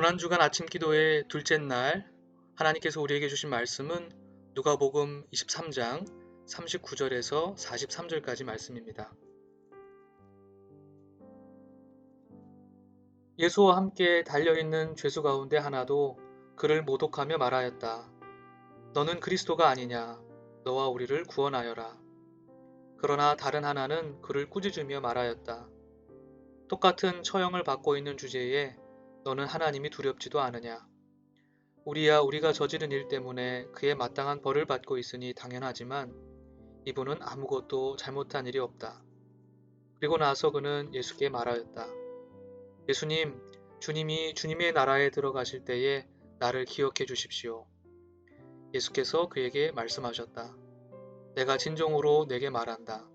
고난주간 아침 기도의 둘째 날 하나님께서 우리에게 주신 말씀은 누가복음 23장 39절에서 43절까지 말씀입니다. 예수와 함께 달려있는 죄수 가운데 하나도 그를 모독하며 말하였다. 너는 그리스도가 아니냐? 너와 우리를 구원하여라. 그러나 다른 하나는 그를 꾸짖으며 말하였다. 똑같은 처형을 받고 있는 주제에 너는 하나님이 두렵지도 않으냐? 우리가 저지른 일 때문에 그에 마땅한 벌을 받고 있으니 당연하지만 이분은 아무것도 잘못한 일이 없다. 그리고 나서 그는 예수께 말하였다. 예수님, 주님이 주님의 나라에 들어가실 때에 나를 기억해 주십시오. 예수께서 그에게 말씀하셨다. 내가 진정으로 내게 말한다.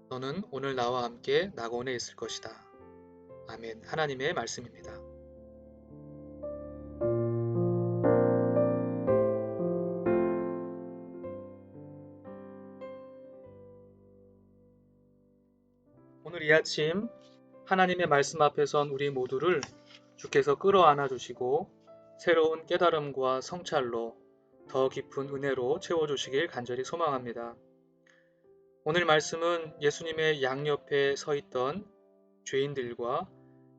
너는 오늘 나와 함께 낙원에 있을 것이다. 아멘. 하나님의 말씀입니다. 오늘 이 아침 하나님의 말씀 앞에 선 우리 모두를 주께서 끌어안아 주시고 새로운 깨달음과 성찰로 더 깊은 은혜로 채워주시길 간절히 소망합니다. 오늘 말씀은 예수님의 양옆에 서 있던 죄인들과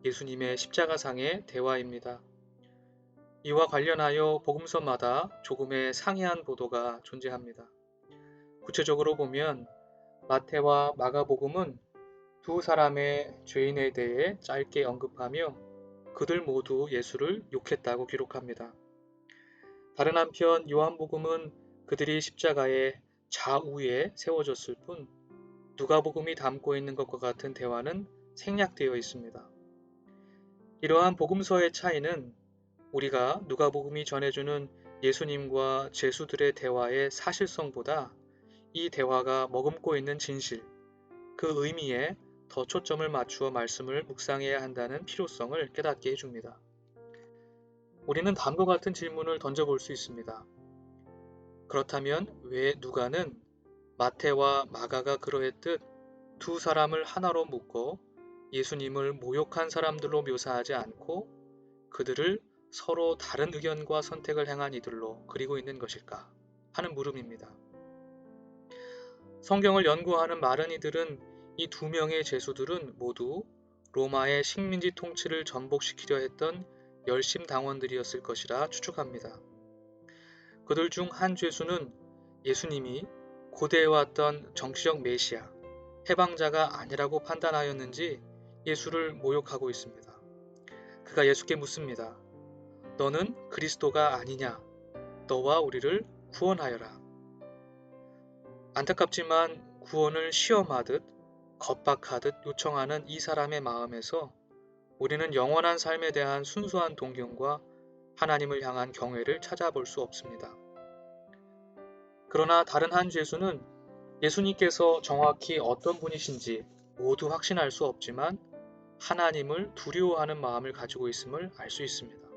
예수님의 십자가상의 대화입니다. 이와 관련하여 복음서마다 조금의 상이한 보도가 존재합니다. 구체적으로 보면 마태와 마가복음은 두 사람의 죄인에 대해 짧게 언급하며 그들 모두 예수를 욕했다고 기록합니다. 다른 한편 요한복음은 그들이 십자가의 좌우에 세워졌을 뿐 누가복음이 담고 있는 것과 같은 대화는 생략되어 있습니다. 이러한 복음서의 차이는 우리가 누가복음이 전해주는 예수님과 죄수들의 대화의 사실성보다 이 대화가 머금고 있는 진실, 그 의미에 더 초점을 맞추어 말씀을 묵상해야 한다는 필요성을 깨닫게 해줍니다. 우리는 다음과 같은 질문을 던져볼 수 있습니다. 그렇다면 왜 누가는 마태와 마가가 그러했듯 두 사람을 하나로 묶어 예수님을 모욕한 사람들로 묘사하지 않고 그들을 서로 다른 의견과 선택을 행한 이들로 그리고 있는 것일까 하는 물음입니다. 성경을 연구하는 많은 이들은 이 두 명의 죄수들은 모두 로마의 식민지 통치를 전복시키려 했던 열심당원들이었을 것이라 추측합니다. 그들 중 한 죄수는 예수님이 고대해왔던 정치적 메시아, 해방자가 아니라고 판단하였는지 예수를 모욕하고 있습니다. 그가 예수께 묻습니다. 너는 그리스도가 아니냐? 너와 우리를 구원하여라. 안타깝지만 구원을 시험하듯 겁박하듯 요청하는 이 사람의 마음에서 우리는 영원한 삶에 대한 순수한 동경과 하나님을 향한 경외를 찾아볼 수 없습니다. 그러나 다른 한 죄수는 예수님께서 정확히 어떤 분이신지 모두 확신할 수 없지만 하나님을 두려워하는 마음을 가지고 있음을 알 수 있습니다.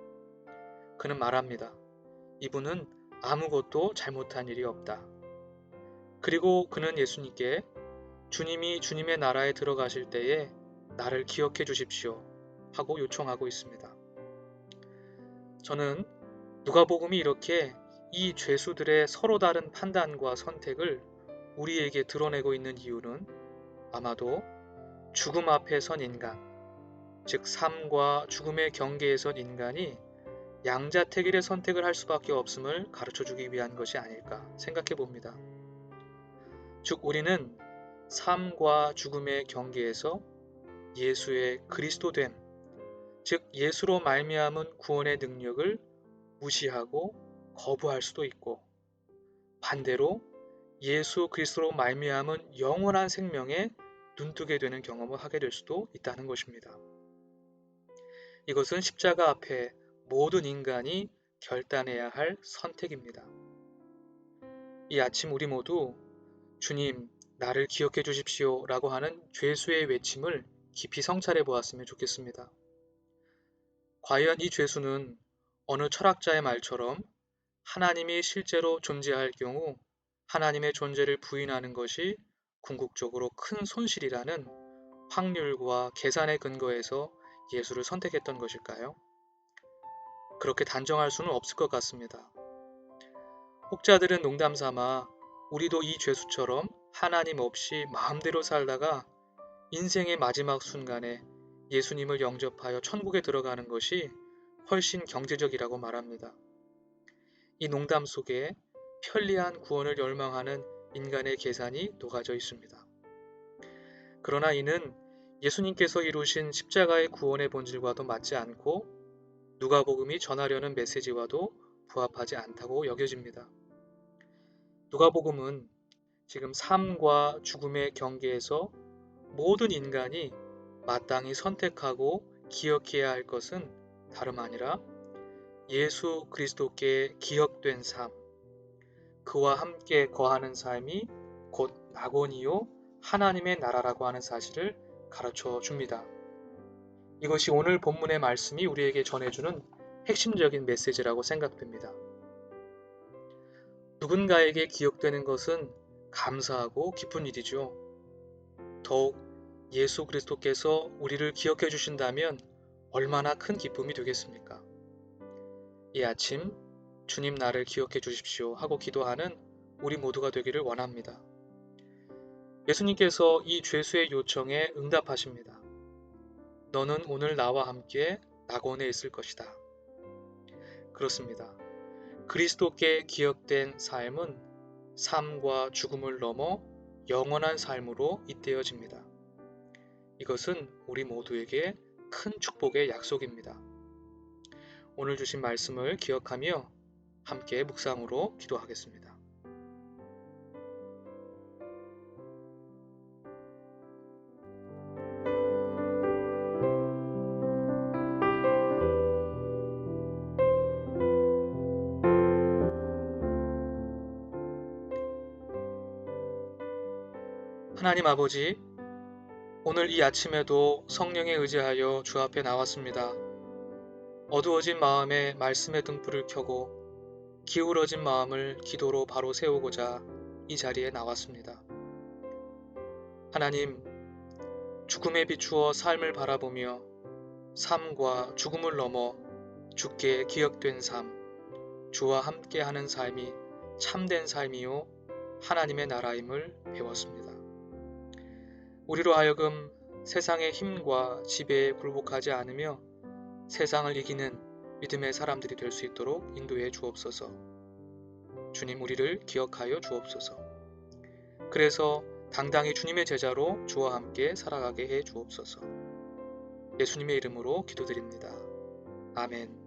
그는 말합니다. 이분은 아무것도 잘못한 일이 없다. 그리고 그는 예수님께 주님이 주님의 나라에 들어가실 때에 나를 기억해 주십시오 하고 요청하고 있습니다. 저는 누가복음이 이렇게 이 죄수들의 서로 다른 판단과 선택을 우리에게 드러내고 있는 이유는 아마도 죽음 앞에 선 인간, 즉 삶과 죽음의 경계에 선 인간이 양자택일의 선택을 할 수밖에 없음을 가르쳐주기 위한 것이 아닐까 생각해 봅니다. 즉 우리는 삶과 죽음의 경계에서 예수의 그리스도됨, 즉 예수로 말미암은 구원의 능력을 무시하고 거부할 수도 있고 반대로 예수 그리스도로 말미암은 영원한 생명에 눈뜨게 되는 경험을 하게 될 수도 있다는 것입니다. 이것은 십자가 앞에 모든 인간이 결단해야 할 선택입니다. 이 아침 우리 모두 주님, 나를 기억해 주십시오 라고 하는 죄수의 외침을 깊이 성찰해 보았으면 좋겠습니다. 과연 이 죄수는 어느 철학자의 말처럼 하나님이 실제로 존재할 경우 하나님의 존재를 부인하는 것이 궁극적으로 큰 손실이라는 확률과 계산의 근거에서 예수를 선택했던 것일까요? 그렇게 단정할 수는 없을 것 같습니다. 혹자들은 농담 삼아 우리도 이 죄수처럼 하나님 없이 마음대로 살다가 인생의 마지막 순간에 예수님을 영접하여 천국에 들어가는 것이 훨씬 경제적이라고 말합니다. 이 농담 속에 편리한 구원을 열망하는 인간의 계산이 녹아져 있습니다. 그러나 이는 예수님께서 이루신 십자가의 구원의 본질과도 맞지 않고 누가복음이 전하려는 메시지와도 부합하지 않다고 여겨집니다. 누가복음은 지금 삶과 죽음의 경계에서 모든 인간이 마땅히 선택하고 기억해야 할 것은 다름 아니라 예수 그리스도께 기억된 삶, 그와 함께 거하는 삶이 곧 낙원이요 하나님의 나라라고 하는 사실을 가르쳐 줍니다. 이것이 오늘 본문의 말씀이 우리에게 전해주는 핵심적인 메시지라고 생각됩니다. 누군가에게 기억되는 것은 감사하고 기쁜 일이죠. 더욱 예수 그리스도께서 우리를 기억해 주신다면 얼마나 큰 기쁨이 되겠습니까? 이 아침 주님 나를 기억해 주십시오 하고 기도하는 우리 모두가 되기를 원합니다. 예수님께서 이 죄수의 요청에 응답하십니다. 너는 오늘 나와 함께 낙원에 있을 것이다. 그렇습니다. 그리스도께 기억된 삶은 삶과 죽음을 넘어 영원한 삶으로 잇대어집니다. 이것은 우리 모두에게 큰 축복의 약속입니다. 오늘 주신 말씀을 기억하며 함께 묵상으로 기도하겠습니다. 하나님 아버지, 오늘 이 아침에도 성령에 의지하여 주 앞에 나왔습니다. 어두워진 마음에 말씀의 등불을 켜고 기울어진 마음을 기도로 바로 세우고자 이 자리에 나왔습니다. 하나님, 죽음에 비추어 삶을 바라보며 삶과 죽음을 넘어 주께 기억된 삶, 주와 함께하는 삶이 참된 삶이요 하나님의 나라임을 배웠습니다. 우리로 하여금 세상의 힘과 지배에 굴복하지 않으며 세상을 이기는 믿음의 사람들이 될 수 있도록 인도해 주옵소서. 주님, 우리를 기억하여 주옵소서. 그래서 당당히 주님의 제자로 주와 함께 살아가게 해 주옵소서. 예수님의 이름으로 기도드립니다. 아멘.